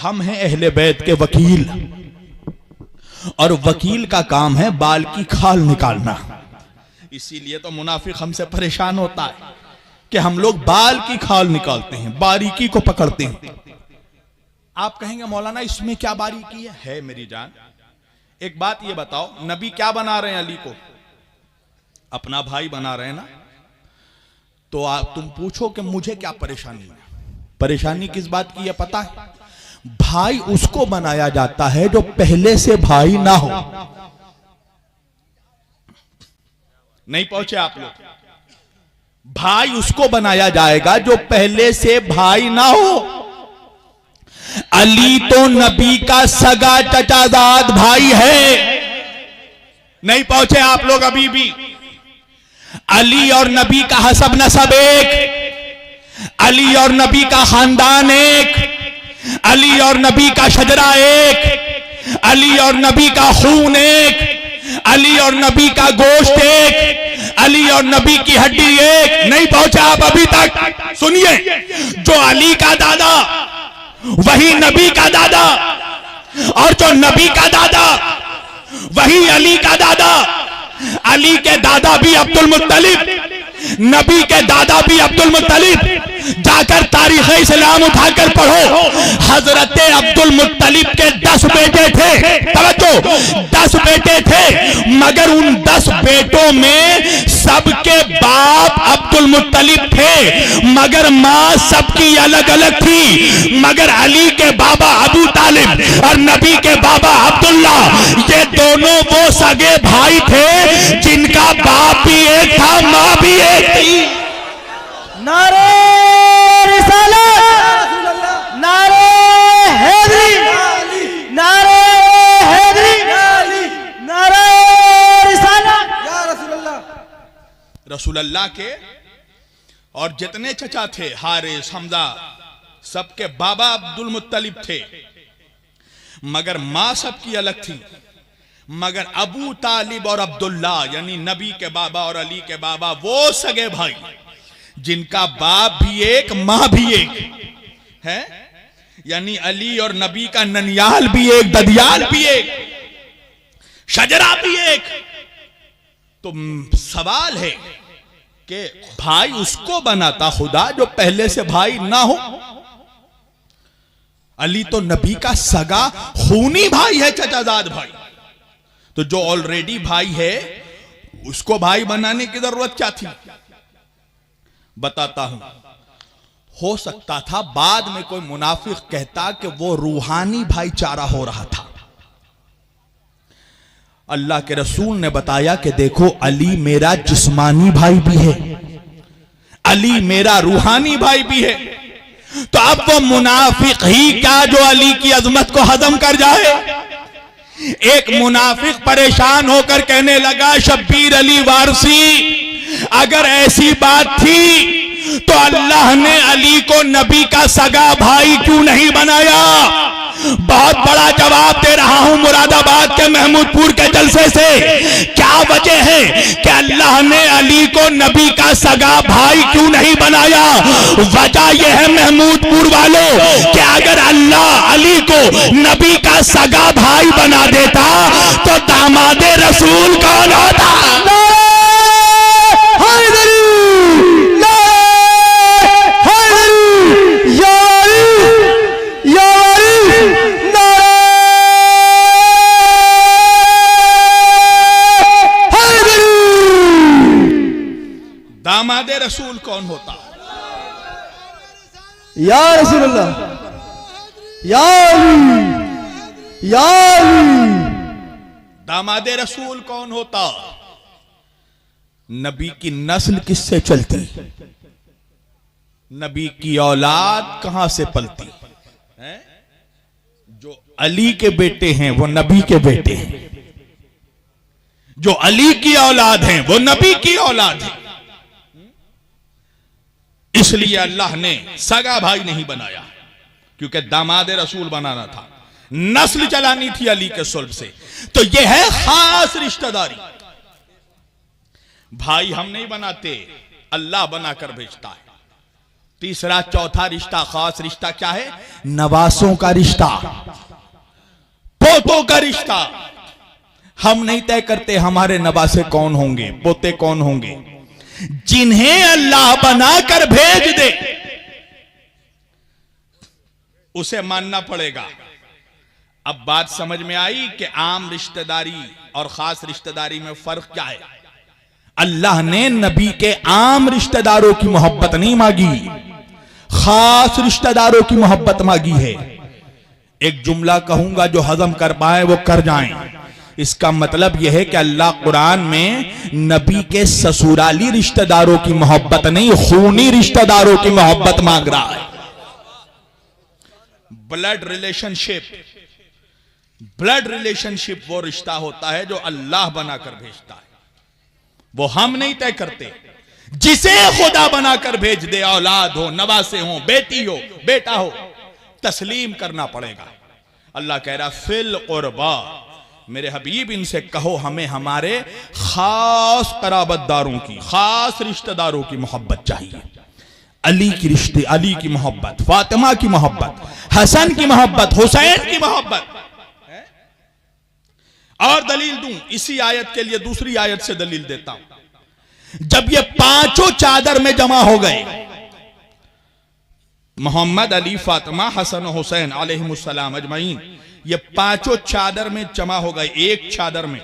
हम हैं अहले बैत के वकील, और वकील का काम है बाल की खाल निकालना। इसीलिए तो मुनाफिक हमसे परेशान होता है कि हम लोग बाल की खाल निकालते हैं, बारीकी को पकड़ते हैं। आप कहेंगे मौलाना इसमें क्या बारीकी है मेरी जान। एक बात ये बताओ, नबी क्या बना रहे हैं अली को? अपना भाई बना रहे हैं ना। तो तुम पूछो कि मुझे क्या परेशानी है? परेशानी किस बात की है पता है? भाई उसको बनाया जाता है जो पहले से भाई ना हो। नहीं पहुंचे आप लोग? भाई उसको बनाया जाएगा जो पहले से भाई ना हो। अली तो नबी का सगा चचाजाद भाई है। नहीं पहुंचे आप लोग अभी भी? अली और नबी का हसब नसब एक, अली और नबी का खानदान एक, अली और नबी का शजरा एक, अली और नबी का खून एक, अली और नबी का गोश्त एक, अली और नबी की हड्डी एक। नहीं पहुंचा आप अभी तक? सुनिए, जो अली का दादा वही नबी का दादा, और जो नबी का दादा वही अली का दादा। अली के दादा भी अब्दुल मुत्तलिब, नबी के दादा भी अब्दुल मुत्तलिब। जाकर तारीख इस्लाम उठाकर पढ़ो, हजरत अब्दुल मुत्तलिब के 10 बेटे थे। तवज्जो, 10 बेटे थे, मगर उन 10 बेटों में सबके बाप अब्दुल मुत्तलिब थे, मगर मां सबकी अलग अलग थी। मगर अली के बाबा अबू तालिब और नबी के बाबा अब्दुल्ला, ये दोनों वो सगे भाई थे जिनका बाप भी एक था, मां भी एक थी। नारे रिसालत, नारे हैदरी, नारे हैदरी, नारे रिसालत। या रसूलुल्लाह के और जितने चचा थे, हारिस, हमजा, सबके बाबा अब्दुल मुत्तलिब थे, मगर मां सबकी अलग थी। मगर अबू तालिब और अब्दुल्ला यानी नबी के बाबा और अली के बाबा वो सगे भाई जिनका बाप भी एक, मां भी एक है। यानी अली और नबी का ननियाल भी एक, ददियाल भी एक, शजरा भी एक। तो सवाल है कि भाई उसको बनाता खुदा जो पहले से भाई ना हो। अली तो नबी का सगा खूनी भाई है, चचाजाद भाई। तो जो ऑलरेडी भाई है उसको भाई बनाने की जरूरत क्या थी? बताता हूं। हो सकता था बाद में कोई मुनाफिक कहता कि वो रूहानी भाईचारा हो रहा था। अल्लाह के रसूल ने बताया कि देखो अली मेरा जिस्मानी भाई भी है, अली मेरा रूहानी भाई भी है। तो अब वो मुनाफिक ही क्या जो अली की अजमत को हजम कर जाए? एक मुनाफिक परेशान होकर कहने लगा, शब्बीर अली वारसी, अगर ऐसी बात थी तो अल्लाह ने अली को नबी का सगा भाई क्यों नहीं बनाया? बहुत बड़ा जवाब दे रहा हूं मुरादाबाद के महमूदपुर के जलसे से। क्या वजह है कि अल्लाह ने अली को नबी का सगा भाई क्यों नहीं बनाया? वजह यह है महमूदपुर वालों कि अगर अल्लाह अली को नबी का सगा भाई बना देता तो दामादे रसूल कौन होता? दामादे रसूल कौन होता? या रसूलुल्लाह, या अली, या अली। दामादे रसूल कौन होता? नबी की नस्ल किससे चलती? नबी की औलाद कहां से पलती है? जो अली के बेटे हैं वो नबी के बेटे हैं, जो अली की औलाद हैं वो नबी की औलाद है। इसलिए अल्लाह ने सगा भाई नहीं बनाया, क्योंकि दामाद रसूल बनाना था, नस्ल चलानी थी अली के सुल्ब से। तो यह है खास रिश्तेदारी। भाई हम नहीं बनाते, अल्लाह बनाकर भेजता है। तीसरा चौथा रिश्ता, खास रिश्ता क्या है? नवासों का रिश्ता, पोतों का रिश्ता। हम नहीं तय करते हमारे नवासे कौन होंगे, पोते कौन होंगे। जिन्हें अल्लाह बनाकर भेज दे उसे मानना पड़ेगा। अब बात समझ में आई कि आम रिश्तेदारी और खास रिश्तेदारी में फर्क क्या है। अल्लाह ने नबी के आम रिश्तेदारों की मोहब्बत नहीं मांगी, खास रिश्तेदारों की मोहब्बत मांगी है। एक जुमला कहूंगा, जो हजम कर पाए वो कर जाएं। इसका मतलब यह है कि अल्लाह कुरान में नबी के ससुराली रिश्तेदारों की मोहब्बत नहीं, खूनी रिश्तेदारों की मोहब्बत मांग रहा है। ब्लड रिलेशनशिप वो रिश्ता होता है जो अल्लाह बनाकर भेजता है, वो हम नहीं तय करते। जिसे खुदा बनाकर भेज दे, औलाद हो, नवासे हो, बेटी हो, बेटा हो, तस्लीम करना पड़ेगा। अल्लाह कह रहा फिल कुर्बा, मेरे हबीब इनसे कहो हमें हमारे खास कराबतदारों की, खास रिश्तेदारों की मोहब्बत चाहिए। अली की रिश्ते, अली की मोहब्बत, फातिमा की मोहब्बत, हसन की मोहब्बत, हुसैन की मोहब्बत। और दलील दूं इसी आयत के लिए, दूसरी आयत से दलील देता हूं। जब ये पांचों चादर में जमा हो गए, मोहम्मद, अली, फातिमा, हसन, हुसैन अलैहिमुस्सलाम अजमईन, ये पांचों चादर में जमा हो गए, एक चादर में।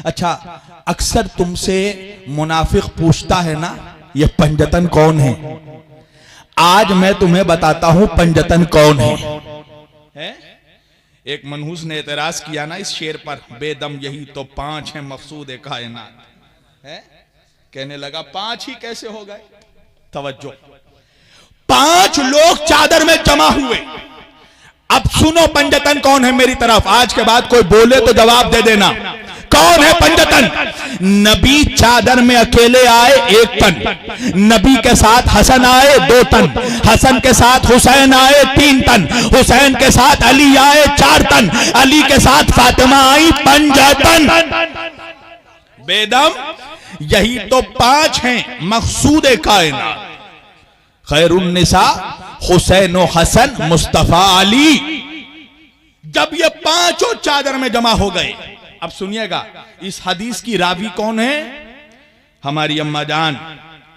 अच्छा, अक्सर तुमसे मुनाफिक पूछता है ना, ये पंजतन कौन है? आज मैं तुम्हें बताता हूं पंजतन कौन है? एक मनहूस ने एतराज किया ना इस शेर पर, बेदम यही तो पांच है मकसूद कायनात है। कहने लगा पांच ही कैसे हो गए? तवज्जो, पांच लोग चादर में जमा हुए। अब सुनो पंजतन कौन है मेरी तरफ। आज के बाद कोई बोले तो जवाब दे देना, कौन है पंजतन? नबी चादर में अकेले आए 1 तन, नबी के साथ हसन आए 2 तन, हसन के साथ हुसैन आए 3 तन, हुसैन के साथ अली आए 4 तन, अली के साथ फातिमा आई 5 तन। बेदम यही तो 5 हैं मकसूद कायनात, खैरुन्निसा हुसैन व हसन मुस्तफा अली। जब ये पांचों चादर में जमा हो गए, अब सुनिएगा इस हदीस की रावी कौन है? हमारी अम्मा जान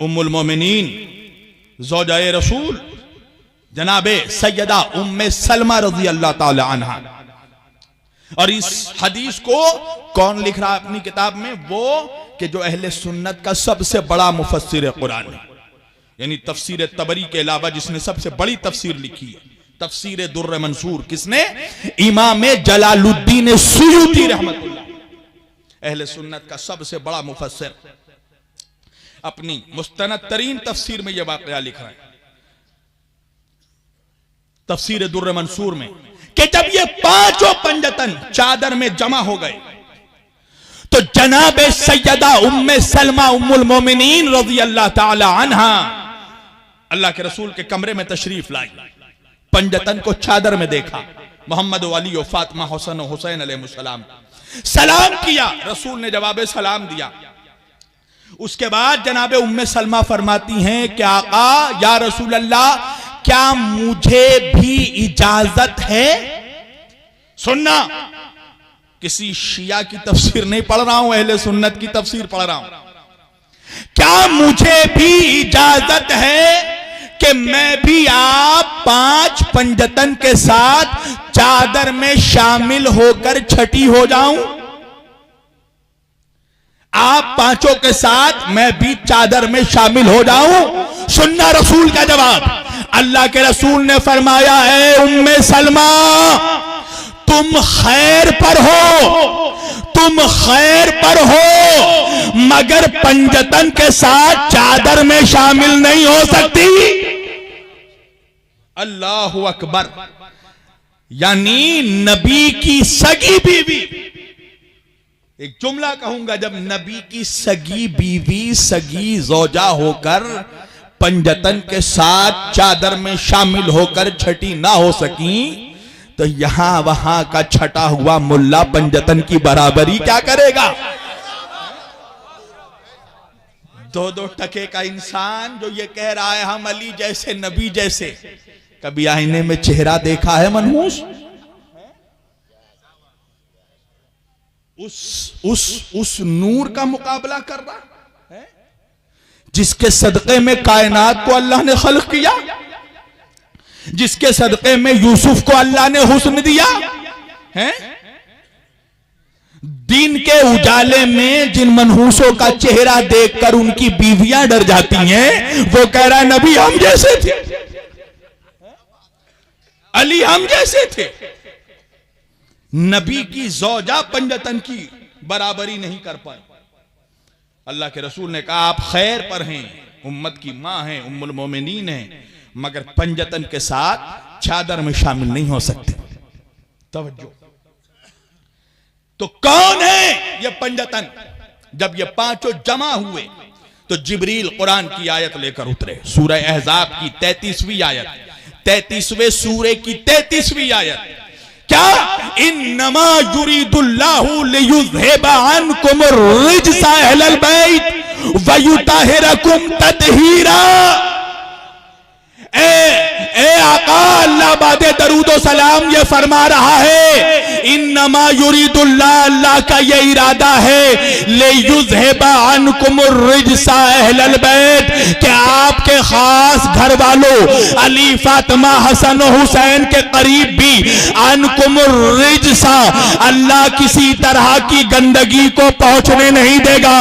उम्मुल मोमिनीन ज़ौजाए रसूल जनाबे सैयदा उम्मे सलमा रज़ी अल्लाह ताला अन्हा। और इस हदीस को कौन लिख रहा है अपनी किताब में? वो कि जो अहले सुन्नत का सबसे बड़ा मुफस्सिर कुरान है, यानी तफसीर तबरी के अलावा जिसने सबसे बड़ी तफसीर लिखी है, तफसीर दुर्र मंसूर। किसने? इमाम जलालुद्दीन सुयूती रहमतुल्लाह, अहले सुन्नत का सबसे बड़ा मुफस्सिर, अपनी मुस्तनद तरीन तफसीर में यह वाकया लिख रहे हैं, तफसीर दुर्र मंसूर में, कि जब ये पांचों पंजतन चादर में जमा हो गए तो जनाबे सैयदा उम्मे सलमा उम्मुल मोमिनीन रज़ी अल्लाह ताला अन्हा अल्लाह के रसूल के कमरे में तशरीफ लाई, पंजतन को चादर में देखा, मोहम्मद अली और फातिमा, हसन हुसैन अलैहिस्सलाम, सलाम किया, रसूल ने जवाब सलाम दिया। उसके बाद जनाबे उम्मे सलमा फरमाती हैं कि आका या रसूल अल्लाह, क्या मुझे भी इजाजत है? सुनना, किसी शिया की तफसीर नहीं पढ़ रहा हूं, अहले सुन्नत की तफसीर पढ़ रहा हूं। क्या मुझे भी इजाजत है कि मैं भी आप 5 पंजतन के साथ चादर में शामिल होकर छठी हो जाऊं? आप पांचों के साथ मैं भी चादर में शामिल हो जाऊं? सुन्ना रसूल का जवाब। अल्लाह के रसूल ने फरमाया, है उम्मे सलमा, तुम खैर पर हो, तुम खैर पर हो, मगर पंजतन के साथ चादर में शामिल नहीं हो सकती। अल्लाहु अकबर। यानी नबी की सगी बीवी, एक जुमला कहूंगा, जब नबी की सगी बीवी, सगी जोजा होकर पंजतन के साथ चादर में शामिल होकर छठी ना हो सकी, तो यहां वहां का छटा हुआ मुल्ला पंजतन की बराबरी क्या करेगा? 2-2 टके का इंसान जो ये कह रहा है हम अली जैसे नबी जैसे, कभी आईने में चेहरा देखा है मनहूस? उस नूर का मुकाबला कर रहा है जिसके सदक़े में कायनात को अल्लाह ने खल्क़ किया, जिसके सदक़े में यूसुफ को अल्लाह ने हुस्न दिया है। दिन के उजाले में जिन मनहूसों का चेहरा देखकर उनकी बीवियां डर जाती हैं, वो कह रहा है नबी हम जैसे थे, अली हम जैसे थे। नबी की ज़ौजा पंजतन की बराबरी नहीं कर पाए। अल्लाह के रसूल ने कहा आप खैर पर हैं, उम्मत की मां हैं, उम्मुल मोमिनीन हैं, मगर पंजतन के साथ चादर में शामिल नहीं हो सकते। तवज्जो। तो कौन है ये पंजतन? जब ये पांचों जमा हुए तो जिब्रील कुरान की आयत लेकर उतरे, सूरह अहज़ाब की 33वीं आयत, 33वें सूरे की 33वीं आयत। क्या? इन्नमा युरीदुल्लाहु लियुज़हिबा अन्कुम अर्रिज्सा अहलल बैत व युताहिरकुम तत्हीरा। ए आका अल्लाह बादे दरूदो सलाम ये फरमा रहा है, इन्नमा युरीदुल्लाह, अल्लाह का ये इरादा है, ले युज़हिबा अन्कुम अर्रिज्सा अहलल बैत, कि आपके खास घर वालों अली फातिमा हसन हुसैन के करीब भी अन्कुम अर्रिज्सा, अल्लाह किसी तरह की गंदगी को पहुंचने नहीं देगा।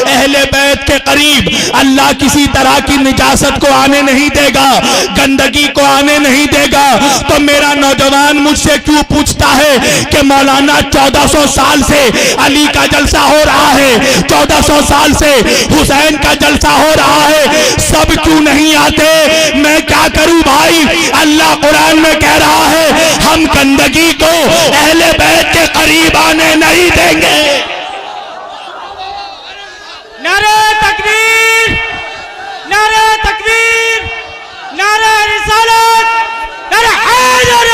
अहले बैत के करीब अल्लाह किसी तरह की निजासत को आने नहीं देगा, गंदगी को आने नहीं देगा। तो मेरा नौजवान मुझसे क्यों पूछता है कि मौलाना 1400 साल से अली का जलसा हो रहा है, 1400 साल से हुसैन का जलसा हो रहा है, सब क्यों नहीं आते? मैं क्या करूं भाई? अल्लाह कुरान में कह रहा है हम गंदगी को अहले बैत के करीब आने नहीं देंगे। नारे तकबीर, नारे तकबीर, नारे रिसालत, नारे हैदर।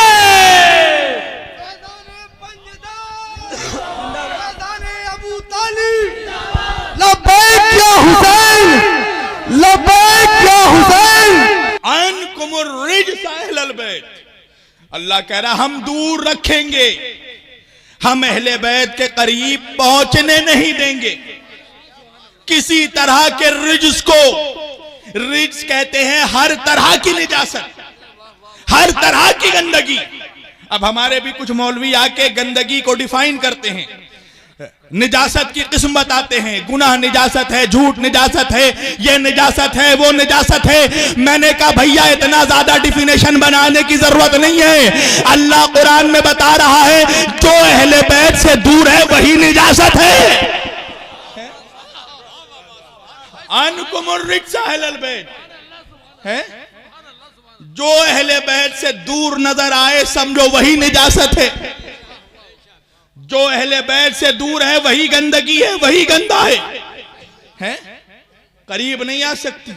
अबू तालिब, लब्बैक या हुसैन, लब्बैक या हुसैन। अन्कुम अर्रिज्सा अहलल बैत, अल्लाह कह रहा हम दूर रखेंगे, हम अहले बैत के करीब पहुंचने नहीं देंगे किसी तरह के रिज्स को। रिज्स कहते हैं हर तरह की निजासत, हर तरह की गंदगी। अब हमारे भी कुछ मौलवी आके गंदगी को डिफाइन करते हैं, निजासत की किस्म बताते हैं, गुनाह निजासत है, झूठ निजासत है, ये निजासत है, वो निजासत है। मैंने कहा भैया इतना ज्यादा डिफिनेशन बनाने की जरूरत नहीं है। अल्लाह कुरान में बता रहा है जो अहले बैत से दूर है वही निजासत है। अन्कुम अर्रिज्सा अहलल बैत है, जो अहले बैत से दूर नजर आए समझो वही निजासत है। जो अहले बैत से दूर है वही गंदगी है, वही गंदा है? करीब नहीं आ सकती।